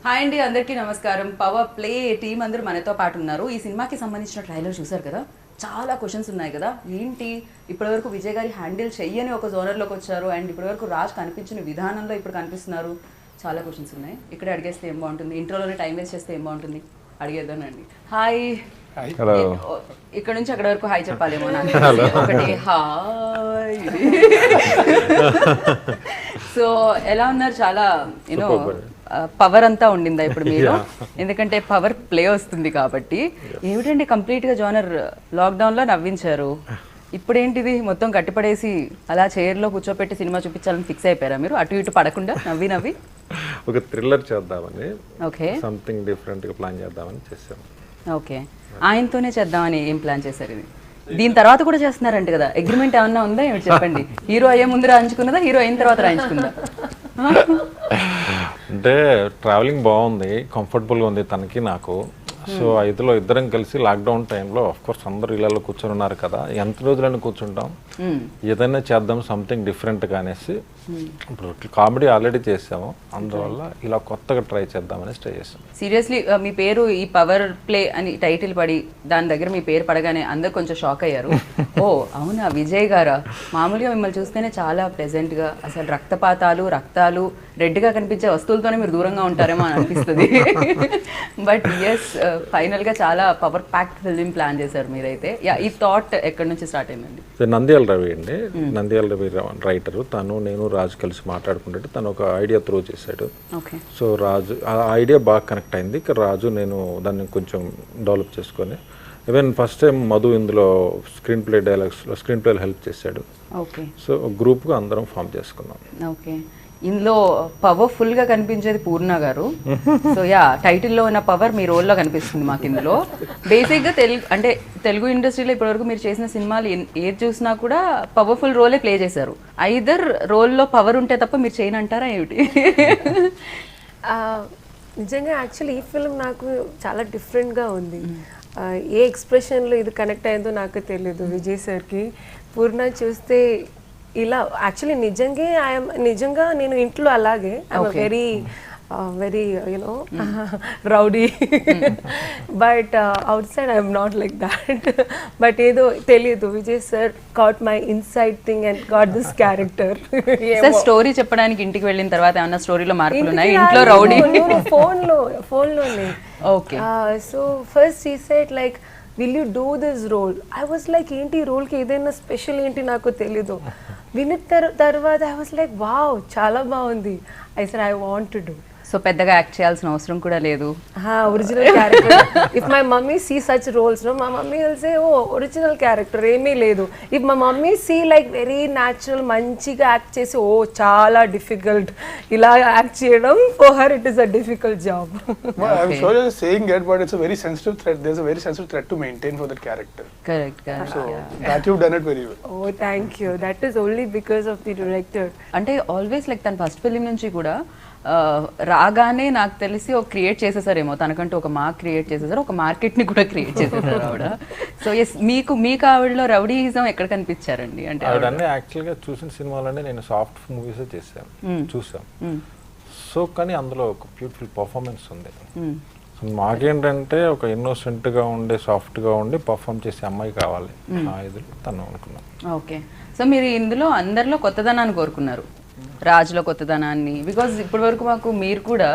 Hi అండి, అందరికీ నమస్కారం. పవర్ ప్లే టీం అందరూ మనతో పాటు ఉన్నారు. ఈ సినిమాకి సంబంధించిన ట్రైలర్ చూసారు కదా, చాలా క్వశ్చన్స్ ఉన్నాయి కదా. ఏంటి ఇప్పటివరకు విజయ్ గారి హ్యాండిల్ చెయ్యని ఒక జోనర్లోకి వచ్చారు, అండ్ ఇప్పటివరకు రాజ్ కనిపించిన విధానంలో ఇప్పుడు కనిపిస్తున్నారు. చాలా క్వశ్చన్స్ ఉన్నాయి. ఇక్కడే అడిగేస్తే ఏం బాగుంటుంది, ఇంట్రోలోనే టైం వేస్ట్ చేస్తే ఏం బాగుంటుంది, అడిగేద్దానండి. హాయ్. ఇక్కడ నుంచి అక్కడ వరకు హాయ్ చెప్పాలేమో నాకు. ఒకటి హాయ్. సో ఎలా ఉన్నారు? చాలా యూనో పవర్ అంతా ఉండిందా ఇప్పుడు మీరు? ఎందుకంటే పవర్ ప్లే వస్తుంది కాబట్టి. ఏమిటండి కంప్లీట్గా జోనర్ లాక్డౌన్లో నవ్వించారు, ఇప్పుడేంటిది మొత్తం కట్టిపడేసి అలా చైర్లో కూర్చోపెట్టి సినిమా చూపించాలని ఫిక్స్ అయిపోయారా మీరు? అటు ఇటు పడకుండా నవ్వి నవ్వి ఒక థ్రిల్లర్ చేద్దామని, ఓకే, సంథింగ్ డిఫరెంట్గా ప్లాన్ చేద్దామని చేసాం. ఓకే, ఆయనతోనే చేద్దామని ఏం ప్లాన్ చేశారు? ఇది దీని తర్వాత కూడా చేస్తున్నారంట కదా, అగ్రిమెంట్ ఏమన్నా ఉందా ఏమిటి చెప్పండి? హీరో అయ్యే ముందు రాయించుకున్నదా, హీరో అయిన తర్వాత రాయించుకుందా? అంటే ట్రావెలింగ్ బాగుంది, కంఫర్టబుల్గా ఉంది తనకి నాకు. సో ఐదులో ఇద్దరం కలిసి లాక్డౌన్ టైంలో కోర్స్ అందరూ ఇళ్ళలో కూర్చొని ఉన్నారు కదా, ఎంత రోజులని కూర్చుంటాం, ఏదైనా చేద్దాం సంథింగ్ డిఫరెంట్గా అనేసి. ఇప్పుడు కామెడీ ఆల్రెడీ చేసాము, అందువల్ల ఇలా కొత్తగా ట్రై చేద్దామని ట్రై చేసాం. సీరియస్లీ మీ పేరు ఈ పవర్ ప్లే అని టైటిల్ పడి దాని దగ్గర మీ పేరు పడగానే అందరు కొంచెం షాక్ అయ్యారు. ఓ అవునా, విజయ్ గారా? మామూలుగా మిమ్మల్ని చూస్తేనే చాలా ప్లెజెంట్గా, అసలు రక్తాలు రెడ్గా కనిపించే వస్తువులతోనే మీరు దూరంగా ఉంటారేమో అని అనిపిస్తుంది. బట్ ఎస్, ఫైనల్గా చాలా పవర్ ప్యాక్డ్ ఫిల్మ్ ప్లాన్ చేశారు మీరైతే. ఈ థాట్ ఎక్కడి నుంచి స్టార్ట్ అయిందండి? నంద్యాల రవి అండి, నంద్యాల రవి రైటరు. తను నేను రాజు కలిసి మాట్లాడుకుంటే తను ఒక ఐడియా త్రో చేశాడు. సో రాజు ఆ ఐడియా బాగా కనెక్ట్ అయింది. రాజు నేను దాన్ని కొంచెం డెవలప్ చేసుకొని, ఈవెన్ ఫస్ట్ టైం మధు ఇందులో స్క్రీన్ ప్లేలో హెల్ప్ చేశాడు. సో గ్రూప్గా అందరం ఫామ్ చేసుకున్నాం. ఓకే, ఇందులో పవర్ఫుల్గా కనిపించేది పూర్ణ గారు. సో యా, టైటిల్లో ఉన్న పవర్ మీ రోల్లో కనిపిస్తుంది మాకు ఇందులో. బేసిక్గా తెలుగు ఇండస్ట్రీలో ఇప్పటివరకు మీరు చేసిన సినిమాలు ఏది చూసినా కూడా పవర్ఫుల్ రోలే ప్లే చేశారు. ఐదర్ రోల్లో పవర్ ఉంటే తప్ప మీరు చేయనంటారా ఏమిటి? నిజంగా యాక్చువల్లీ ఈ ఫిల్మ్ నాకు చాలా డిఫరెంట్గా ఉంది. ఏ ఎక్స్ప్రెషన్లో ఇది కనెక్ట్ అయిందో నాకు తెలియదు విజయ్ సార్కి. పూర్ణ చూస్తే ఇలా యాక్చువల్లీ నిజంగా నేను ఇంట్లో అలాగే very you know rowdy, but out side I'm not like that. But ఏదో తెలియదు, Vijay sir got my inside thing and got this character. Story చెప్పడానికి ఇంటికి వెళ్ళిన తర్వాత ఏమన్నా స్టోరీలో మార్పులు ఉన్నాయి? ఇంట్లో రౌడీ ఫోన్లోనే. Okay, so first he said like, will you do this role? I was like, ఏంటి రోల్కి ఏదైనా స్పెషల్ ఏంటి నాకు తెలీదు. విన్న తర్వాత ఐ వాజ్ లైక్, వావ్ చాలా బాగుంది. I said I want to do. So పెద్దగా యాక్ట్ చేయాల్సిన అవసరం కూడా లేదు. Original character. If my mummy see such roles, no మా mummy will say oh original character ఏమీ లేదు. If my mummy see like very natural, మంచిగా యాక్ట్ చేసి ఓ చాలా డిఫికల్ట్ ఇలా యాక్ట్ చేయడం, for her it is a difficult job. I'm sure you're saying it, but it's a very sensitive thread. There's a very sensitive thread to maintain for that character. Correct. So that you've done it very well. Oh, thank you. That is only because of the director. అంటే always like తన first film నుంచి కూడా రాగానే నాకు తెలిసి ఒక create చేసేసారేమో, తనకంటూ ఒక మార్క్ క్రియేట్ చేసేసారు, ఒక మార్కెట్ని కూడా క్రియేట్ చేసేసారు ఆవిడ. సో ఎస్, మీకు ఆవిడలో రౌడీయిజం ఎక్కడ కనిపించారండి? అంటే ఆవిడన్నీ యాక్చువల్గా చూసిన సినిమాలోనే నేను సాఫ్ట్ మూవీసే చూసాం. సో కానీ అందులో ఒక బ్యూటిఫుల్ పర్ఫార్మెన్స్ ఉంది. సో మాకేంటంటే ఒక ఇన్నోసెంట్గా ఉండే, సాఫ్ట్గా ఉండి పర్ఫామ్ చేసే అమ్మాయి కావాలి, ఆ ఇది తను అనుకున్నాం. ఓకే, సో మీరు ఇందులో అందరిలో కొత్తదనాన్ని కోరుకున్నారు, రాజులో కొత్తదనాన్ని. బికాజ్ ఇప్పటి వరకు మాకు మీరు కూడా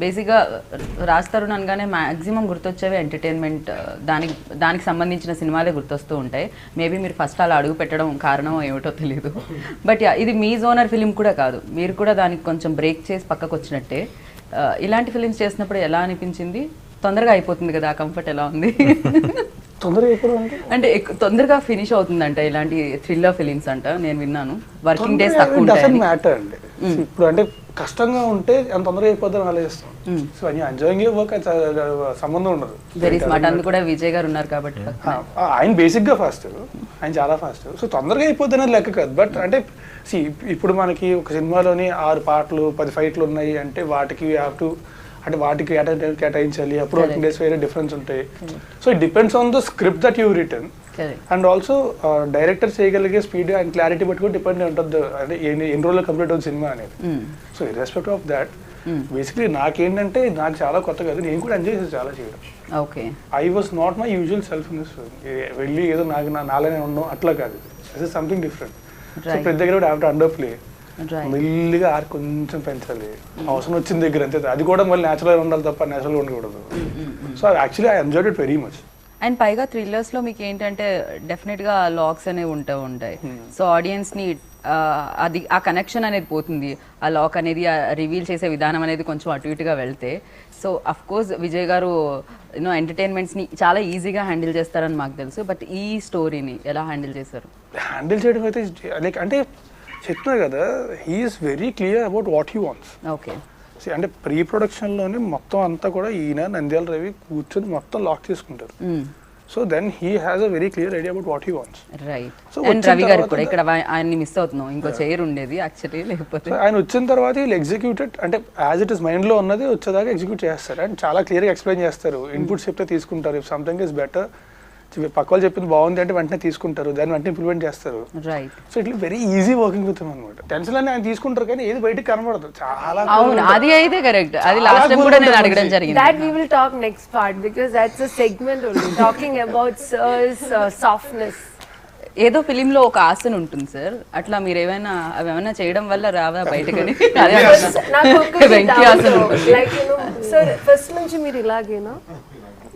బేసిక్గా రాజ్ తరుణ్ అనగానే మ్యాక్సిమం గుర్తొచ్చేవి ఎంటర్టైన్మెంట్, దానికి సంబంధించిన సినిమాలే గుర్తొస్తూ ఉంటాయి. మేబీ మీరు ఫస్ట్ అలా అడుగు పెట్టడం కారణం ఏమిటో తెలియదు. బట్ ఇది మీ జోనర్ ఫిలిం కూడా కాదు, మీరు కూడా దానికి కొంచెం బ్రేక్ చేసి పక్కకు వచ్చినట్టే. ఇలాంటి ఫిలిమ్స్ చేసినప్పుడు ఎలా అనిపించింది? తొందరగా అయిపోతుంది కదా, ఆ కంఫర్ట్ ఎలా ఉంది? అంటే తొందరగా ఫినిష్ అవుతుందంట ఇలాంటి థ్రిల్లర్ ఫిలిమ్స్ అంట, నేను విన్నాను. వర్కింగ్ డేస్ తక్కువ ఉంటాయి. మ్యాటర్ అండి. ఇప్పుడు అంటే కష్టంగా ఉంటే ఎంత తొందరగా అయిపోద్దని ఆలోచిస్తాం. సో ఎంజాయింగ్ యువర్ వర్క్ సంబంధం ఉండదు. Very smart. అందుకు కూడా విజయ్ గారు ఉన్నారు కాబట్టి ఆయన బేసిక్ గా ఫాస్ట్, ఆయన చాలా ఫాస్ట్. సో తొందరగా అయిపోద్ది అనేది లెక్క కాదు. బట్ అంటే ఇప్పుడు మనకి ఒక సినిమాలోని 6 పాటలు 10 ఫైట్లు ఉన్నాయి అంటే వాటికి వాటికి కేటాయించాలి. అప్పుడు వర్కింగ్ డేస్ వేరే డిఫరెన్స్ ఉంటాయి. So it depends on the script that you return. And also director చేయగలిగే స్పీడ్ అండ్ క్లారిటీ బట్టి కూడా డిపెండ్ ఉంటుంది, అంటే ఎన్ని రోజుల్లో కంప్లీట్ అవుతుంది సినిమా అనేది. సో ఇర్రెస్పెక్ట్ ఆఫ్ దాట్ బేసిక్లీ నాకేంటంటే నాకు చాలా కొత్త కదా, నేను కూడా ఎంజాయ్ చేసి చాలా చేయడం. Okay. I was not my usual self in this film. వెళ్ళి ఏదో నాలానే ఉన్నాం అట్లా కాదు, this is something different. So ప్రతి దగ్గర కూడా హ్యావ్ టు అండర్ ప్లే, మెల్లిగా ఆర్ కొంచెం పెంచాలి అవసరం వచ్చిన దగ్గర, అంతే. అది కూడా మళ్ళీ న్యాచురల్గా ఉండాలి తప్ప న్యాచురల్గా ఉండకూడదు. So actually I enjoyed it very much. And పైగా థ్రిల్లర్స్లో మీకు ఏంటంటే డెఫినెట్గా లాక్స్ అనేవి ఉంటాయి. సో ఆడియన్స్ని అది ఆ కనెక్షన్ అనేది పోతుంది, ఆ లాక్ అనేది రివీల్ చేసే విధానం అనేది కొంచెం అటు ఇటుగా వెళ్తే. సో అఫ్ కోర్స్ విజయ్ గారు ఎంటర్టైన్మెంట్స్ని చాలా ఈజీగా హ్యాండిల్ చేస్తారని మాకు తెలుసు. బట్ ఈ స్టోరీని ఎలా హ్యాండిల్ చేశారు? హ్యాండిల్ చేయడం అయితే లైక్ అంటే చెప్తున్నా కదా, he's very clear about what he wants. Okay. అంటే ప్రీ ప్రొడక్షన్లోనే మొత్తం అంతా కూడా ఈయన నంద్యాల రవి కూర్చొని మొత్తం లాక్ చేసుకుంటారు. So then he has a very clear idea about what he wants. Right. And Ravi garu కూడా ఇక్కడ ఆయన్ని మిస్ అవుతున్నాం, ఇంకో చైర్ ఉండేది యాక్చువల్లీ, లేకపోతే ఆయన వచ్చిన తర్వాత వీళ్ళు ఎగ్జిక్యూటెడ్ అంటే యాజ్ ఇట్ ఇస్ మైండ్లో ఉన్నది వచ్చేదాకా ఎగ్జిక్యూట్ చేస్తారు. అండ్ చాలా క్లియర్గా ఎక్స్ప్లెయిన్ చేస్తారు, ఇన్పుట్స్ చెప్తే తీసుకుంటారు. ఇఫ్ సంథింగ్ ఇస్ బెటర్, పక్క వాళ్ళు చెప్పింది బాగుంది అంటే వెంటనే తీసుకుంటారు, దాన్ని వెంటనే ఇంప్లిమెంట్ చేస్తారు. రైట్. సో ఇట్లా వెరీ ఈజీ వర్కింగ్ విత్ అనమాట. టెన్షన్ అన్ని ఆయన తీసుకుంటారు కానీ ఏది బయటకు కనబడదు. చాలా అవును, అది అయితే కరెక్ట్. అది లాస్ట్ టైం కూడా నేను అడగడం జరిగింది. That we will talk next part because that's a segment only talking about sir's softness. ఏదో ఫిలిం లో ఒక ఆసన ఉంటుంది సార్, అట్లా మీరు అవి ఏమైనా చేయడం వల్ల రావా బయటకని? నాకు ఒక like you know sir, first నుంచి మీరు ఇలాగేనా?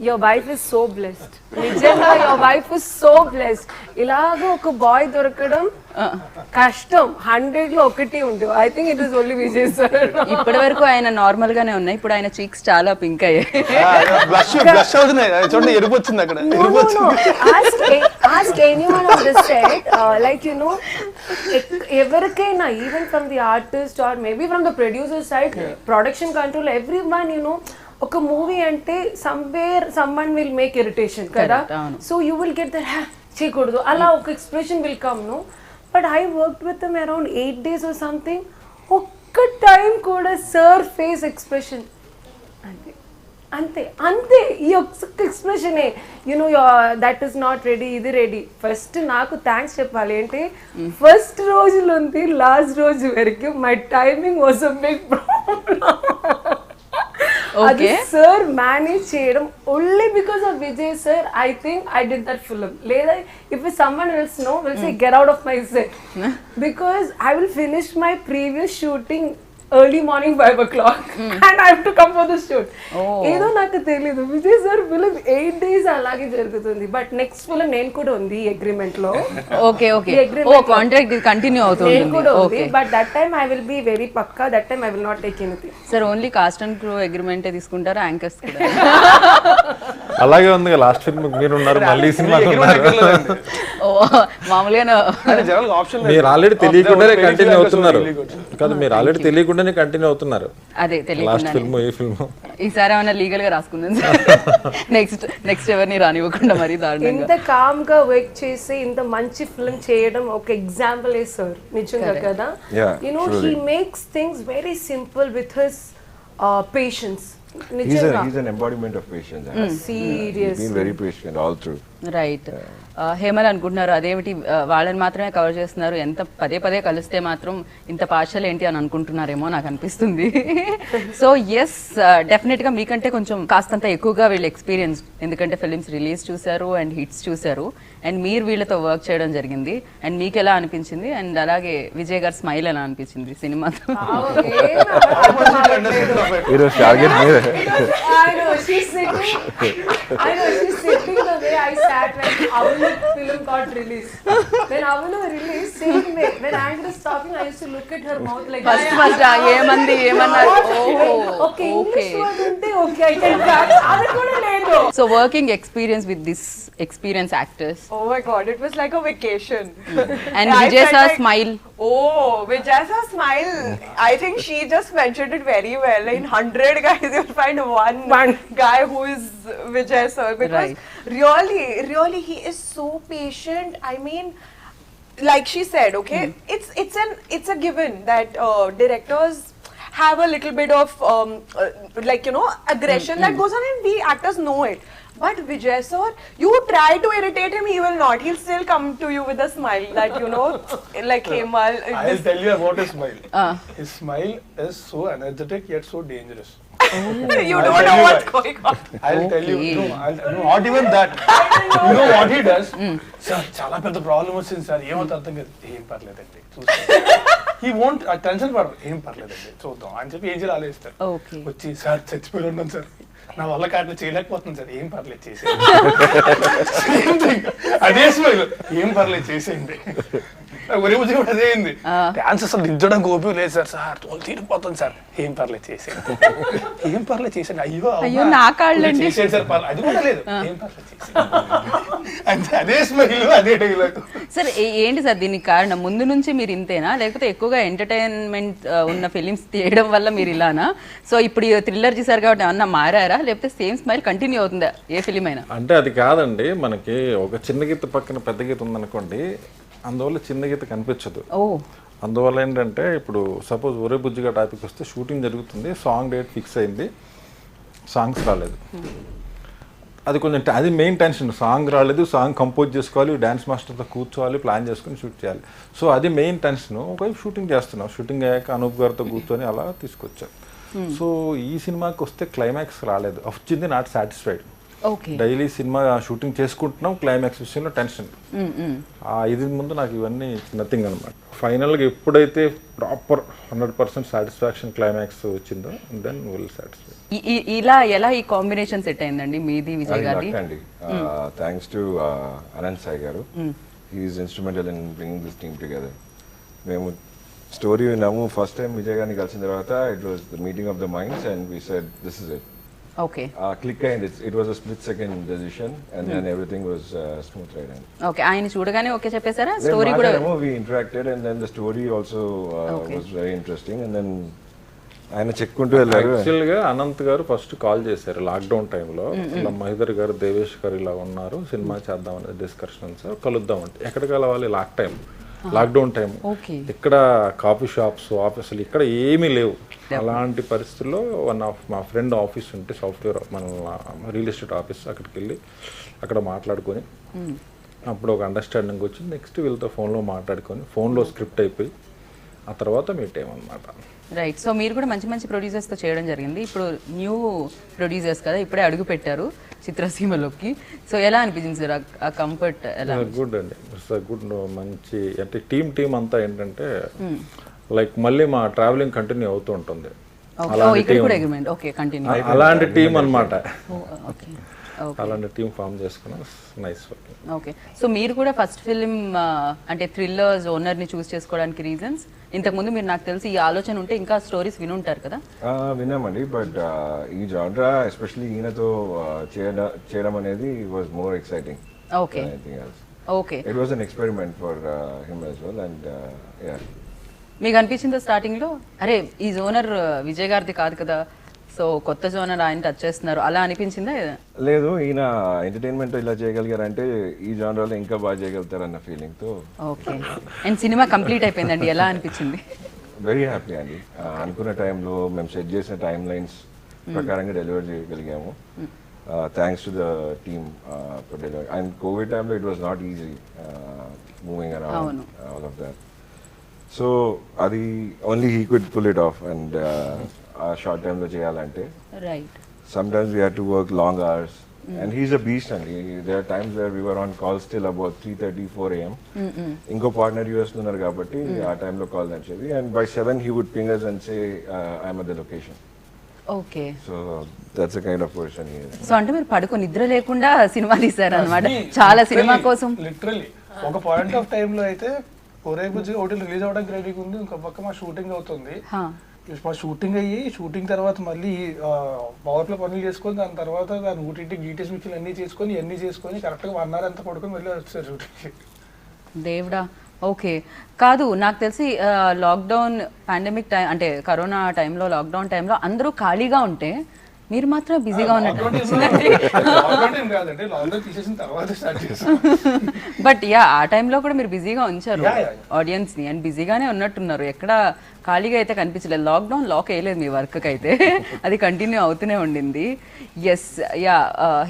Your wife is so blessed. నిజంగా your wife is so blessed. ఇలాగ ఒక బాయ్ దొరకడం కష్టం, 100లో ఒకటి ఉంటుంది. I think it is only Vijay sir. ఇప్పటి వరకు ఆయన నార్మల్ గానే ఉన్నాయి, ఇప్పుడు ఆయన చీక్స్ చాలా పింక్ అయ్యాయి. బ్లష్ అవుతున్నాయి చూడండి, ఎరుపు వచ్చింది అక్కడ. Ask anyone on this set, like you know, ఎవరికైనా even from the artist or maybe from the producer side, production control, everyone, you know, ఒక మూవీ అంటే somewhere someone will make irritation కదా. So you will get that చేయకూడదు అలా ఒక expression will come no. But I work with them around 8 days or something. ఒక్క time కూడా sir face expression అంతే అంతే అంతే, ఈ ఒక్క ఎక్స్ప్రెషనే. You know that is not ready, ఇది రెడీ. ఫస్ట్ నాకు థ్యాంక్స్ చెప్పాలి అంటే ఫస్ట్ రోజులు ఉంది లాస్ట్ రోజు వరకు my timing was a big problem. అది సార్ మేనేజ్ చేయడం only because of Vijay sir. I think I did that film. లేదా if someone else no will say get out of my set because I will finish my previous shooting early morning 5 o'clock and I have to come for the shoot. ఏదో నాకు తెలియదు. Vijay sir film 8 days అలాగే జరుగుతుంది. But next film నేను కూడా ఉంది agreement లో. Okay okay, oh contract continue అవుతుంది. Okay, but that time I will be very పక్కా. That time I will not take anything. Sir only cast and crew అగ్రిమెంటే తీసుకుంటారా? యాంకర్స్ కూడా అలాగే ఉంది. లాస్ట్ ఫిల్మ్ మీరు ఉన్నారు, మళ్ళీ సినిమా మామూలుగా మీరు ఆల్రెడీ తెలియకుండానే కంటిన్యూ అవుతున్నారు కదా, మీరు ఆల్రెడీ తెలియకుండానే కంటిన్యూ అవుతున్నారు. అదే లాస్ట్ ఫిల్మ్ ఈ ఫిల్మ్ ఈసారి ఏమైనా లీగల్ గా రాసుకుందాం నెక్స్ట్ ఎవరిని రానివ్వకుండా మరి దారుణంగా. ఇంత కామ్ గా వర్క్ చేసి ఇంత మంచి ఫిల్మ్ చేయడం ఒక ఎగ్జాంపుల్ ఏ సార్ నిజంగా కదా. You know he makes things very simple with his patience. He's an embodiment of patience. Seriously. He's been very patient all through. Right. Hemal అనుకుంటున్నారు అదేమిటి వాళ్ళని మాత్రమే కవర్ చేస్తున్నారు, ఎంత పదే కలిస్తే మాత్రం ఇంత పార్షల్ ఏంటి అని అనుకుంటున్నారేమో నాకు అనిపిస్తుంది. సో ఎస్, డెఫినెట్గా మీకంటే కొంచెం కాస్తంత ఎక్కువగా వీళ్ళు ఎక్స్పీరియన్స్, ఎందుకంటే ఫిలిమ్స్ రిలీజ్ చూశారు అండ్ హిట్స్ చూశారు అండ్ మీరు వీళ్ళతో వర్క్ చేయడం జరిగింది. అండ్ మీకు ఎలా అనిపించింది? అండ్ అలాగే విజయ్ గారి స్మైల్ ఎలా అనిపించింది సినిమాతో? Film got released. When Avulu released, same way. When Andrew is talking, I used to look at her mouth like first ఏమన్నారు? Okay, English word unte okay, I can catch. Adu kuda ledu. So working experience with this experienced actors. Oh my god, it was like a vacation. And Vijay sir's smile. Oh, Vijay sir's smile. I think she just mentioned it very well. In 100 guys, you'll find one guy who is Vijay sir. Because really, he is so patient. I mean, like she said, okay, it's a given that directors have a little bit of like, you know, aggression that goes on, and we actors know it. But Vijay sir, you try to irritate him, he will not. He'll still come to you with a smile that, you know, like Hemal. I'll tell you about his smile. His smile is so energetic yet so dangerous. You I'll don't tell know you what's why. going on. I'll tell you. No, not even that. You know what he does? Sir, చాలా పెద్ద problem వచ్చింది sir, ఏమవుతుంది అర్థం కాదు. ఏం పర్లేదండి చూస్తాం. He won't tension పడరు, ఏం పర్లేదండి చూద్దాం అని చెప్పి ఏం చేయాలి ఆలోచిస్తారు. ఓకే. వచ్చి సార్ చచ్చిపోయి ఉన్నాను సార్, నా వల్ల కాట్లు చేయలేకపోతుంది సార్, ఏం పర్లేదు చేసేయండి. అదే స్మైల్, ఏం పర్లేదు చేసేయండి. ఒరే బుజ్జి కూడా అదే అయింది. డాన్స్ అసలు దిద్దడం గోపి లేదు సార్, సార్ తోలు తీరిపోతుంది సార్, ఏం పర్లేదు చేసేయండి. ఏం పర్లేదు చేసేయండి. అయ్యో అయ్యో, నా కాళ్ళండి. చేసేది సార్, అది కూడా లేదు, ఏం పర్లేదు చేసేయండి. అదే స్మైల్, అదే డైలాగ్. సార్ ఏంటి సార్ దీనికి కారణం? ముందు నుంచి మీరు ఇంతేనా, లేకపోతే ఎక్కువగా ఎంటర్టైన్మెంట్ ఉన్న ఫిలిమ్స్ తీయడం వల్ల మీరు ఇలానా? సో ఇప్పుడు థ్రిల్లర్ చేశారు కాబట్టి ఏమన్నా మారారా, లేకపోతే సేమ్ స్మైల్ కంటిన్యూ అవుతుందా ఏ ఫిలిం అయినా? అంటే అది కాదండి, మనకి ఒక చిన్న గీత పక్కన పెద్ద గీత ఉందనుకోండి, అందువల్ల చిన్న గీత కనిపించదు. అందువల్ల ఏంటంటే ఇప్పుడు సపోజ్ ఒరే బుజ్జిగా టాపిక్ వస్తే షూటింగ్ జరుగుతుంది, సాంగ్ డేట్ ఫిక్స్ అయింది, సాంగ్స్ రాలేదు, అది కొంచెం అది మెయిన్ టెన్షన్. సాంగ్ రాలేదు, సాంగ్ కంపోజ్ చేసుకోవాలి, డ్యాన్స్ మాస్టర్తో కూర్చోవాలి, ప్లాన్ చేసుకుని షూట్ చేయాలి. సో అది మెయిన్ టెన్షన్. ఒకవైపు షూటింగ్ చేస్తున్నాం, షూటింగ్ అయ్యాక అనూప్ గారితో కూర్చొని అలా తీసుకొచ్చాం. సో ఈ సినిమాకి వస్తే క్లైమాక్స్ రాలేదు, వచ్చింది not satisfied. Daily cinema shooting చేసుకుంటున్నాం, క్లైమాక్స్ విషయంలో టెన్షన్. ఇది ముందు నాకు ఇవన్నీ నథింగ్ అనమాట. ఫైనల్గా ఎప్పుడైతే ప్రాపర్ 100% సాటిస్ఫాక్షన్ క్లైమాక్స్ వచ్చిందో దెన్ విల్ సాటిస్ఫై. ఇలా ఎలా ఈ కాంబినేషన్ సెట్ అయిందండి మీది విజయ్ గారి? థ్యాంక్స్ టు అనంత్ సాయి గారు, he is instrumental in bringing this team together. మేము స్టోరీ విన్నాము, ఫస్ట్ టైం విజయ్ గారిని కలిసిన తర్వాత it was the meeting of the minds and we said this is it. Okay. Click అయింది. It was a split second decision and then everything was smooth ride. Okay, ఆయన చూడగానే okay చెప్పేసారా? Story కూడా we interacted and then the story also was very interesting and then ఆయన చెక్కుంటూ వెళ్ళారు. యాక్చువల్గా అనంత్ గారు ఫస్ట్ కాల్ చేశారు లాక్డౌన్ టైంలో, ఇలా మహిదర్ గారు, దేవేష్ గారు ఇలా ఉన్నారు, సినిమా చేద్దామని డిస్కషన్ సార్, కలుద్దామంటే ఎక్కడ కలవాలి? లాక్డౌన్ టైం, ఇక్కడ కాఫీ షాప్స్, ఆఫీసులు ఇక్కడ ఏమీ లేవు. అలాంటి పరిస్థితుల్లో వన్ ఆఫ్ మా ఫ్రెండ్ ఆఫీస్ ఉంటే సాఫ్ట్వేర్ మన రియల్ ఎస్టేట్ ఆఫీస్, అక్కడికి వెళ్ళి అక్కడ మాట్లాడుకొని అప్పుడు ఒక అండర్స్టాండింగ్ వచ్చి నెక్స్ట్ వీళ్ళతో ఫోన్లో మాట్లాడుకొని ఫోన్లో స్క్రిప్ట్ అయిపోయి ఆ తర్వాత మీట్ అయ్యామన్నమాట. రైట్. సో మీరు కూడా మంచి మంచి ప్రొడ్యూసర్స్తో చేయడం జరిగింది. ఇప్పుడు న్యూ ప్రొడ్యూసర్స్ కదా, ఇప్పుడే అడుగు పెట్టారు చిత్రసీమలోకి. సో ఎలా అనిపించింది సార్ ఆ కంఫర్ట్? ఎలా? గుడ్ అండి, ఇట్స్ గుడ్. మంచి అంటే టీమ్ అంతా ఏంటంటే లైక్ మళ్ళీ మా ట్రావెలింగ్ కంటిన్యూ అవుతూ ఉంటుంది. అలాంటి టీం అన్నమాట. అలాంటి టీం ఫామ్ చేసుకున్నాం. నైస్. ఓకే. సో మీరు కూడా ఫస్ట్ ఫిలిం అంటే థ్రిల్లర్ జోనర్ని చూస్ చేసుకోవడానికి రీజన్స్? ఇంతకుముందు మీరు నాకు తెలిసి ఈ ఆలోచన ఉంటే ఇంకా స్టోరీస్ వినుంటారు కదా? విన్నామండి, బట్ ఈ జానరా ఎస్పెషల్లీ ఈయనతో చేయడం అనేది was more exciting. Okay. Okay. It was an experiment for him as well and yeah. మీకు అనిపించిందా స్టార్టింగ్ లో అరే ఈ జోనర్ విజయ్ గారిది కాదు కదా, సో కొత్త జోనర్ ఆయన టచ్ చేస్తున్నారు అలా అనిపించిందా? లేదు, ఈయన ఎంటర్టైన్మెంట్ ఇలా చేయగలిగారంటే ఈ జానరాలో ఇంకా బాగా చేయగలుగుతారు అన్న ఫీలింగ్ తో. ఓకే. అండ్ సినిమా కంప్లీట్ అయిపోయిందండి, ఎలా అనిపించింది? వెరీ హ్యాపీ అండి. అనుకున్న టైంలో మేము సెట్ చేసిన టైం లైన్స్ ప్రకారంగా డెలివర్ చేయగలిగాము. Thanks to the team for delivery. And covid టైంలో it was not easy moving around all of that. So అది only he could pull it off. And ఆ షార్ట్ టైంలో చేయాలంటే sometimes we had to work long hours and he's a beast and there are times where we were on calls till about 3:30 4 a.m. ఇంకో partner US లో ఉన్నారు కాబట్టి ఆ టైంలో call నచ్చేది and by 7 he would ping us and say I'm at the location. Okay. So that's the kind of person he is. So అంటే మీరు పడుకో నిద్ర లేకుండా సినిమా తీశారు అన్నమాట చాలా సినిమా కోసం. లిటరల్లీ ఒక పాయింట్ ఆఫ్ టైం లో అయితే ఒరే బుజ్జి ఒకటి రిలీజ్ అవడానికి రెడీగా ఉంది, ఇంకో పక్క మా షూటింగ్ అవుతుంది. మా షూటింగ్ అయ్యి షూటింగ్ తర్వాత మళ్ళీ పవర్లో పనులు చేసుకొని దాని తర్వాత దాని ఊటీ గీటీస్ మిక్చర్లు అన్నీ చేసుకొని కరెక్ట్గా 1 hour అంతా పడుకొని వెళ్ళి వచ్చారు షూటింగ్కి. దేవుడా. ఓకే. కాదు, నాకు తెలిసి లాక్డౌన్ పాండమిక్ టైం అంటే కరోనా టైంలో లాక్డౌన్ టైంలో అందరూ ఖాళీగా ఉంటే మీరు మాత్రం బిజీగా ఉన్నారు. కాదంటే లాక్డౌన్ తీసేసిన తర్వాత స్టార్ట్ చేసాం. బట్ యా ఆ టైంలో కూడా మీరు బిజీగా ఉంచారు Yeah, yeah, ఆడియన్స్ని, అండ్ బిజీగానే ఉన్నట్టున్నారు, ఎక్కడ ఖాళీగా అయితే కనిపించలేదు. లాక్డౌన్ లాక్ వేయలేదు మీ వర్క్కి అయితే, అది కంటిన్యూ అవుతూనే ఉండింది. ఎస్ యా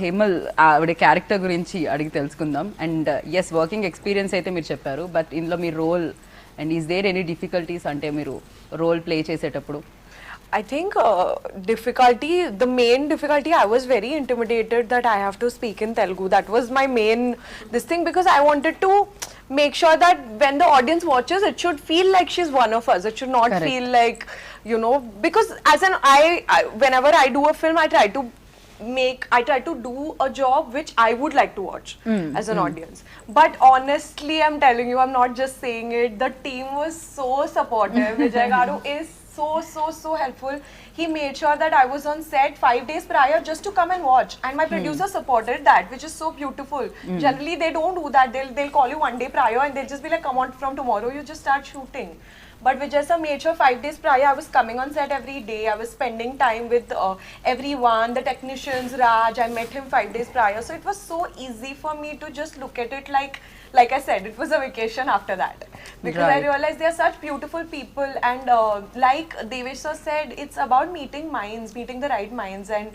హేమల్ ఆవిడ క్యారెక్టర్ గురించి అడిగి తెలుసుకుందాం. అండ్ ఎస్ వర్కింగ్ ఎక్స్పీరియన్స్ అయితే మీరు చెప్పారు, బట్ ఇందులో మీ role and is there any difficulties అంటే మీరు రోల్ ప్లే చేసేటప్పుడు? I think the main difficulty, I was very intimidated that I have to speak in Telugu. That was my main this thing, because I wanted to make sure that when the audience watches, it should feel like she's one of us. It should not Correct. feel like, you know, because as an whenever I do a film, I try to do a job which I would like to watch as an audience. But honestly, I'm telling you, I'm not just saying it. The team was so supportive. Vijay Garu is so helpful. He made sure that I was on set 5 days prior just to come and watch, and my producer supported that, which is so beautiful. Generally they don't do that. They'll call you 1 day prior and they'll just be like, come on, from tomorrow you just start shooting. But Vijay sir made sure 5 days prior I was coming on set every day. I was spending time with everyone, the technicians, Raj. I met him 5 days prior, so it was so easy for me to just look at it like I said, it was a vacation after that, because I Right. realized they are such beautiful people, and like Devesh sir said, it's about meeting minds, meeting the right minds, and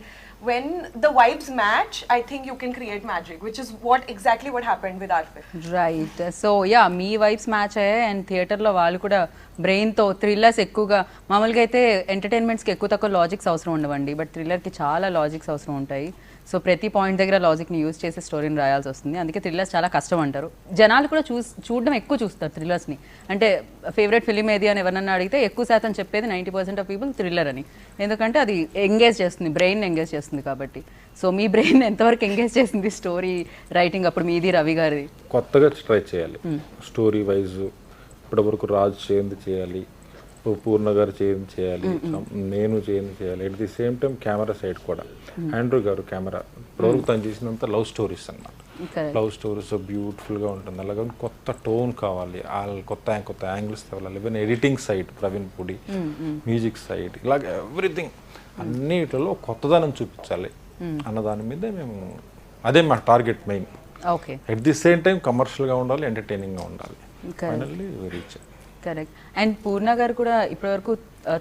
when the vibes match, I think you can create magic, which is exactly what happened with our film. Right. So yeah me vibes match అయ్యాయి, and థియేటర్లో వాళ్ళు కూడా బ్రెయిన్తో thrillers ఎక్కువగా, మామూలుగా అయితే ఎంటర్టైన్మెంట్స్కి ఎక్కువ తక్కువ logics అవసరం ఉండవండి, బట్ థ్రిల్లర్కి చాలా లాజిక్స్ అవసరం ఉంటాయి. సో ప్రతి పాయింట్ దగ్గర లాజిక్ని యూజ్ చేసి స్టోరీని రాయాల్సి వస్తుంది, అందుకే థ్రిల్లర్స్ చాలా కష్టం అంటారు. జనాలు కూడా చూడడం ఎక్కువ చూస్తారు థ్రిల్లర్స్ని. అంటే ఫేవరెట్ ఫిలిం ఏది అని ఎవరన్నా అడిగితే ఎక్కువ శాతం చెప్పేది 90% ఆఫ్ పీపుల్ థ్రిల్లర్ అని, ఎందుకంటే అది ఎంగేజ్ చేస్తుంది, బ్రెయిన్ ఎంగేజ్ చేస్తుంది కాబట్టి. సో మీ బ్రెయిన్ ఎంతవరకు ఎంగేజ్ చేసింది స్టోరీ రైటింగ్ అప్పుడు మీది, రవి గారిది? కొత్తగా ట్రై చేయాలి స్టోరీ వైజ్. ఇప్పటివరకు రాజు చేయంది చేయాలి, పూర్ణ గారు చేయంది చేయాలి, నేను చేయంది చేయాలి. At the same time camera side కూడా ఆండ్రూ గారు కెమెరా ఇప్పటివరకు తను చేసినంత లవ్ స్టోరీస్ అన్నమాట. లవ్ స్టోరీస్ బ్యూటిఫుల్గా ఉంటుంది. అలాగే కొత్త టోన్ కావాలి, కొత్త యాంగిల్స్ తేవాలి. Even editing side Praveen Pudi, music side, ఇలాగ ఎవ్రీథింగ్ అన్నిటిలో కొత్తదనం చూపించాలి అన్న దాని మీద మేము, అదే మా target main. Okay. At the same time కమర్షియల్గా ఉండాలి, ఎంటర్టైనింగ్గా ఉండాలి. Finally reach. Correct. And Purna గారు కూడా ఇప్పటివరకు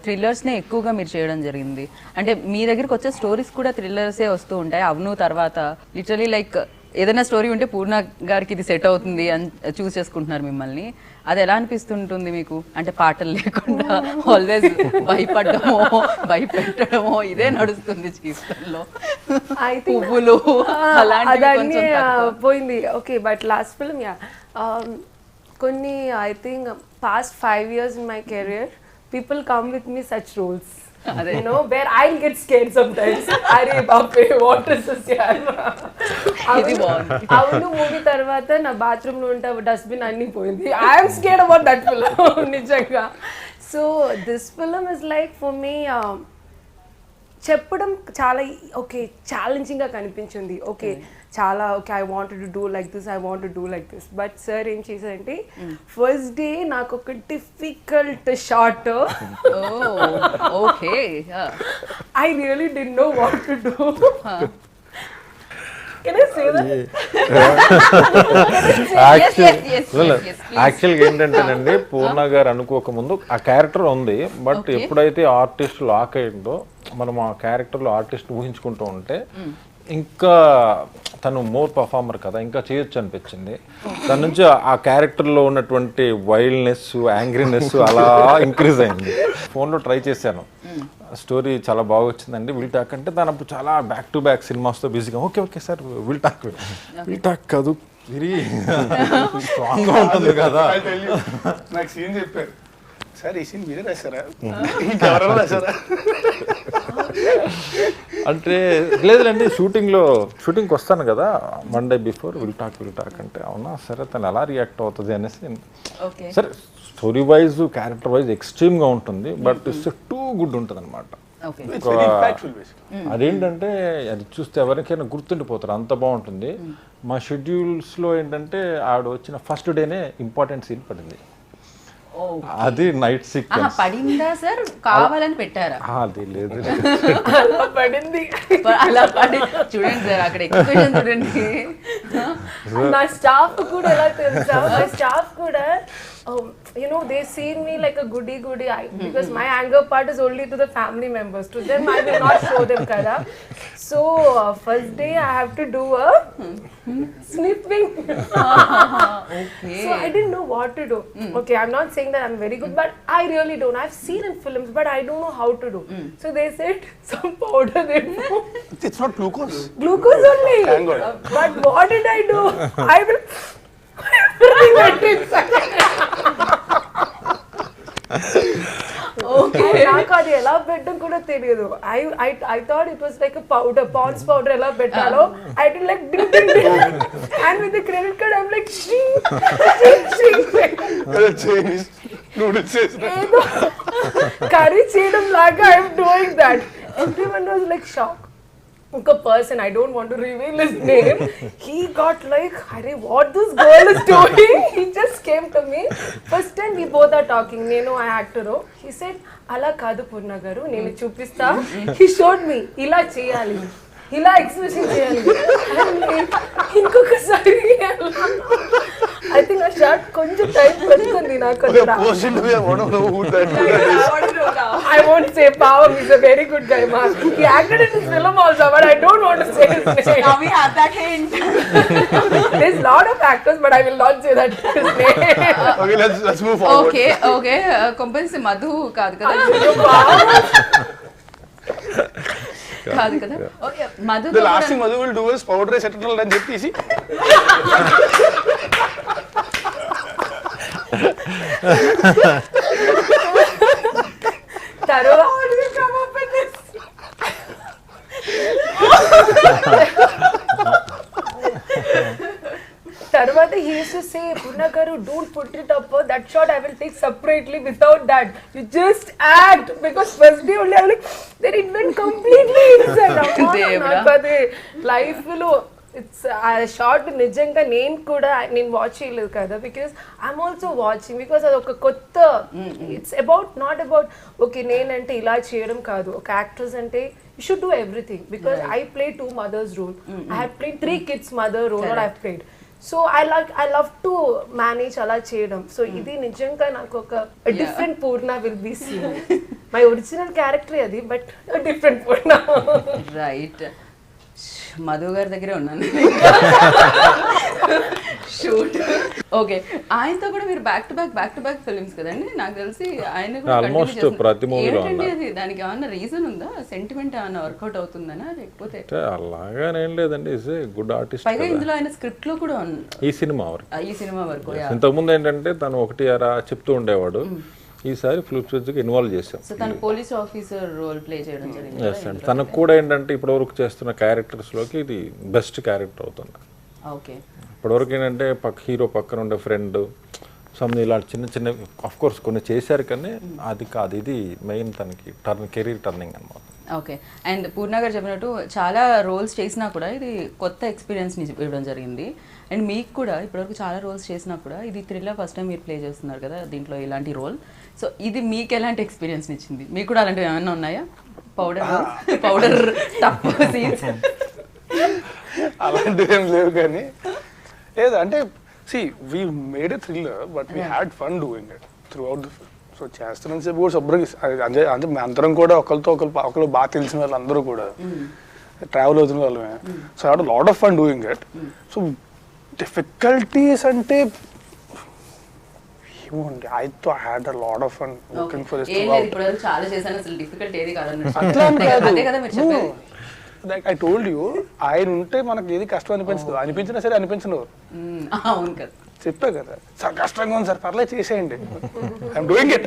థ్రిల్లర్స్నే ఎక్కువగా మీరు చేయడం జరిగింది. అంటే మీ దగ్గరికి వచ్చే స్టోరీస్ కూడా థ్రిల్లర్సే వస్తూ ఉంటాయి. అవును తర్వాత లిటరలీ లైక్ ఏదైనా స్టోరీ ఉంటే పూర్ణ గారికి ఇది సెట్ అవుతుంది అని చూస్ చేసుకుంటున్నారు మిమ్మల్ని. అది ఎలా అనిపిస్తుంటుంది మీకు? అంటే పాటలు లేకుండా ఆల్వేస్ భయపడమో భయపెట్టడమో ఇదే నడుస్తుంది జీవితంలో, పువ్వులు అలాంటివి పోయింది. ఓకే, బట్ లాస్ట్ ఫిల్మ్ కొన్ని I think past 5 years in my career, people come with me such roles, you know, where I'll get scared sometimes. Arey bape, what is this yaar? Avunu movie tarvata na bathroom lo unta dustbin anni poindi. I am scared about that film nijanga. So this film is like for me చెప్పడం చాలా okay ఛాలెంజింగ్గా కనిపించింది. Okay చాలా okay, I want to do like this, I want to do like this. But sir ఏం చేశారంటే first day నాకు ఒక difficult shot, okay, I really did know what to do. Can I say that? యాక్చువల్గా ఏంటంటేనండి, పూర్ణ గారు అనుకోకముందు ఆ character ఉంది, but ఎప్పుడైతే ఆర్టిస్ట్ లాక్ అయిందో మనం ఆ క్యారెక్టర్లో ఆర్టిస్ట్ ఊహించుకుంటూ ఉంటే ఇంకా తను మోర్ పర్ఫార్మర్ కదా, ఇంకా చేయొచ్చు అనిపించింది. దాని నుంచి ఆ క్యారెక్టర్లో ఉన్నటువంటి వైల్డ్నెస్, యాంగ్రీనెస్ అలా ఇంక్రీజ్ అయింది. ఫోన్లో ట్రై చేశాను, స్టోరీ చాలా బాగా వచ్చిందండి, విల్ టాక్ అంటే దాని అప్పుడు చాలా బ్యాక్ టు బ్యాక్ సినిమాస్తో బిజీగా. ఓకే సార్ విల్ టాక్ కాదు, వెరీ స్ట్రాంగ్గా ఉంటుంది కదా. నాకు సీన్ చెప్పారు, సార్ ఈ సీన్ మీరే రాశారా, ఇంకెవరైనా రాశారా అంటే లేదులేండి, షూటింగ్కి వస్తాను కదా మండే బిఫోర్ విల్ టాక్ అంటే అవునా సరే తను ఎలా రియాక్ట్ అవుతుంది అనేసి. సరే స్టోరీ వైజ్ క్యారెక్టర్ వైజ్ ఎక్స్ట్రీమ్గా ఉంటుంది, బట్ ఇట్స్ టూ గుడ్ ఉంటుంది అనమాట. అదేంటంటే అది చూస్తే ఎవరికైనా గుర్తుండిపోతారు, అంత బాగుంటుంది. మా షెడ్యూల్స్లో ఏంటంటే ఆవిడ వచ్చిన ఫస్ట్ డేనే ఇంపార్టెంట్ సీన్ పడింది. అది నైట్ సీక్వెన్స్. పడిందా సార్, కావాలని పెట్టారా? అది లేదు, అలా పడింది. అలా పడి చూడండి సార్, అక్కడ ఎక్స్ప్రెషన్ చూడండి. నా స్టాఫ్ కూడా ఎలా తెలుసా, my staff కూడా you know, they see me like a goody because my anger part is only to the family members. To them I will not show them kada. So first day I have to do a sniffing. Okay. So I didn't know what to do. Okay, I'm not saying that I'm very good, but I really don't. I've seen in films, but I don't know how to do. So they said some powder they put. It's not glucose. Glucose only. Thank God. But what did I do? I will everything went inside. Okay. నాకు అది ఎలా పెట్టడం కూడా తెలియదు. I thought it was like a powder, Pond's powder ఎలా పెట్టాలో. I did like ding ding ding. And with the credit card I'm like shing. Chinese noodles ఏదో curry చేయడం లాగా I'm doing that. Everyone was like shocked. ఒక person, I don't want to reveal his name, he got like, Hare, what this girl is doing? He just came to me. First time we both are talking, నేను ఆ actor. He said, అలా కాదు పూర్ణ గారు, నేను చూపిస్తా. He showed me, ఇలా చేయాలి, ఇలా ఎక్స్ప్రెషన్ చేయాలి. ఇంకొకసారి ఐ థింక్ ఆ షార్ట్ కొంచెం టైం పడుతుంది నాకు. I won't say Pavam is a very good guy, ma. He acted in this film also, but I don't want to say his name. Now we have that hint. There's lot of actors, but I will not say that his name. Okay, let's move forward. Okay okay, కొంపల్సి మధు కాదు కదా? కాదు కదా? Okay, Madhu The last thing Madhu will do is powder settle and చెప్పేసి తర్వాత he used to say, Purna garu, don't put it up, that shot I will take separately without that. You just act, because first day only I was like, then it went completely inside. నాకు అది life లో it's ఆ short నిజంగా నేను కూడా నేను watch చేయలేదు కదా, because I'm also watching, because అది ఒక కొత్త, it's about not about okay నేనంటే ఇలా చేయడం కాదు. ఒక యాక్ట్రెస్ అంటే you should do everything, because I played 2 mothers role. I have played 3 kids mother role, or I've played. So I love to manage ala cheyadam. So idi nijanga naku oka different Purna will be seen. My original character adi, but a different Purna. Right, Madhu గారి దగ్గరే ఉన్నాను shoot. Okay, ఆయనతో కూడా మీరు back to back films కదండి? నాకు తెలిసి ఆయన కూడా ఆల్మోస్ట్ ప్రతి మూవీలో ఏంటండి అది, దానికి ఏమన్నా రీజన్ ఉందా? సెంటిమెంట్ ఏమన్నా వర్కౌట్ అవుతుందనా, లేకపోతే? అలాగానేం లేదండి, ఈజ్ ఏ గుడ్ ఆర్టిస్ట్. పైగా ఇందులో ఆయన స్క్రిప్ట్ లో కూడా ఈ సినిమా వరకు ఇంతకుముందు ఏంటంటే తను ఒకటి అరా చెప్తూ ఉండేవాడు, ఈసారి ఫుల్ ఇన్వాల్వ్ చేశాం. సో తను పోలీస్ ఆఫీసర్ రోల్ ప్లే చేయడం జరిగింది. ఎస్ అండి, తనకు కూడా ఏంటంటే ఇప్పటివరకు చేస్తున్న క్యారెక్టర్స్లోకి ఇది బెస్ట్ క్యారెక్టర్ అవుతుంది. ఓకే, ఇప్పటివరకు ఏంటంటే హీరో పక్కన ఉండే ఫ్రెండ్ సంథింగ్ ఇలా చిన్న ఆఫ్ కోర్స్ కొన్ని చేశారు, కానీ అది కాదు, ఇది మెయిన్ తనకి కెరీర్ టర్నింగ్ అనమాట. ఓకే, అండ్ పూర్ణ గారు చెప్పినట్టు చాలా రోల్స్ చేసినా కూడా ఇది కొత్త ఎక్స్పీరియన్స్ని ఇవ్వడం జరిగింది. అండ్ మీకు కూడా ఇప్పటివరకు చాలా రోల్స్ చేసినా కూడా ఇది థ్రిల్లర్ ఫస్ట్ టైం మీరు ప్లే చేస్తున్నారు కదా దీంట్లో, ఇలాంటి రోల్. సో ఇది మీకు ఎలాంటి ఎక్స్పీరియన్స్ని ఇచ్చింది? మీకు కూడా అలాంటివి ఏమైనా ఉన్నాయా? పౌడర్ టప్ సీన్స్ అలాంటివి ఏం లేవు, కానీ లేదు అంటే we made a thriller, but we had fun doing it throughout the film. So చేస్తున్నాం సేపు కూడా శుభ్రంగా అంటే అందరం కూడా ఒకరు బాగా తెలిసిన వాళ్ళు అందరూ కూడా ట్రావెల్ అవుతున్న వాళ్ళమే. So had lot of fun doing it. So difficulties అంటే ఏమోండి, I had a lot of fun working for this throughout. చాలా చేశాను, అసలు డిఫికల్ట్ ఏది కాదన్నట్టు. అట్లా అదే కదా మీరు చెప్పేది. Like I told you, ఆయన ఉంటే మనకి ఏది కష్టం అనిపించదు, అనిపించినా సరే అనిపించను. అవును కదా, చెప్పే కదా సార్ కష్టంగా ఉంది సార్, పర్లేదు చేసేయండి, I'm doing it,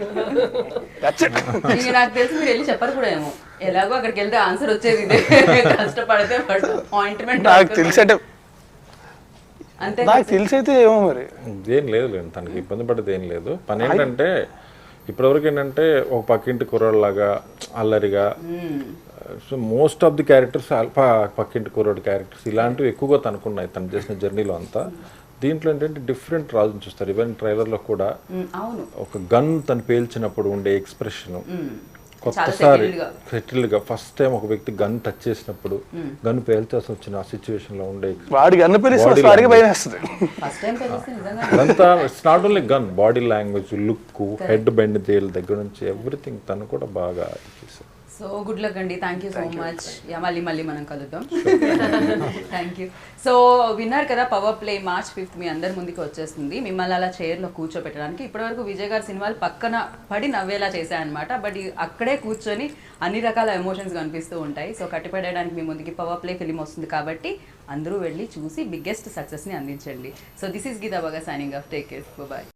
that's it. ఇంకా నాకు తెలిసి మీరు వెళ్ళి చెప్పరు కూడా ఏమో, ఎలాగో అక్కడికి వెళ్తే ఆన్సర్ వచ్చేది ఇదే, కష్టపడితే అపాయింట్మెంట్. నాకు తెలిసి అంటే అంతే, నాకు తెలిసి అయితే ఏమో మరి ఏం లేదు తనకి ఇబ్బంది పడేది ఏం లేదు. పని ఏంటంటే ఇప్పటివరకు ఏంటంటే ఒక పక్కింటి కుర్రాళ్ళలాగా అల్లరిగా, so most of the characters పక్కింటి కుర్రాడు క్యారెక్టర్స్ ఇలాంటివి ఎక్కువగా తనుకున్నాయి తను చేసిన జర్నీలో అంతా. దీంట్లో ఏంటంటే డిఫరెంట్ రాజుని చూస్తారు. ఈవెన్ ట్రైలర్లో కూడా అవును, ఒక గన్ తను పేల్చినప్పుడు ఉండే ఎక్స్ప్రెషన్, చాలా కొత్తసారి settled గా. సెటిల్గా ఫస్ట్ టైం ఒక వ్యక్తి గన్ టచ్ చేసినప్పుడు గన్ పేల్చాల్సి వచ్చిన ఆ సిచ్యువేషన్ లో ఉండే వాడికి అన్న పిలిచి వాడికి భయం వేస్తుంది. ఫస్ట్ టైం తెలిస్తే నిజంగా అదంతా it's not only gun, body language, look, head bend they'll దగ్గర నుంచి ఎవ్రీథింగ్ తను కూడా బాగా చేశారు. సో గుడ్ లక్ అండి, థ్యాంక్ యూ సో మచ్. మళ్ళీ మళ్ళీ మనం కలుద్దాం. Thank you. సో విన్నారు కదా, పవర్ ప్లే March 5th మీ అందరి ముందుకు వచ్చేస్తుంది. మిమ్మల్ని అలా చైర్లో కూర్చోపెట్టడానికి ఇప్పటివరకు విజయ్ గారి సినిమాలు పక్కన పడి నవ్వేలా చేశాయన్నమాట. బట్ అక్కడే కూర్చొని అన్ని రకాల ఎమోషన్స్ కనిపిస్తూ ఉంటాయి. సో కట్టిపడేయడానికి మీ ముందుకి పవర్ ప్లే ఫిలిం వస్తుంది కాబట్టి అందరూ వెళ్ళి చూసి బిగ్గెస్ట్ సక్సెస్ని అందించండి. So this is Geeta Bagga signing off. Take care, bye.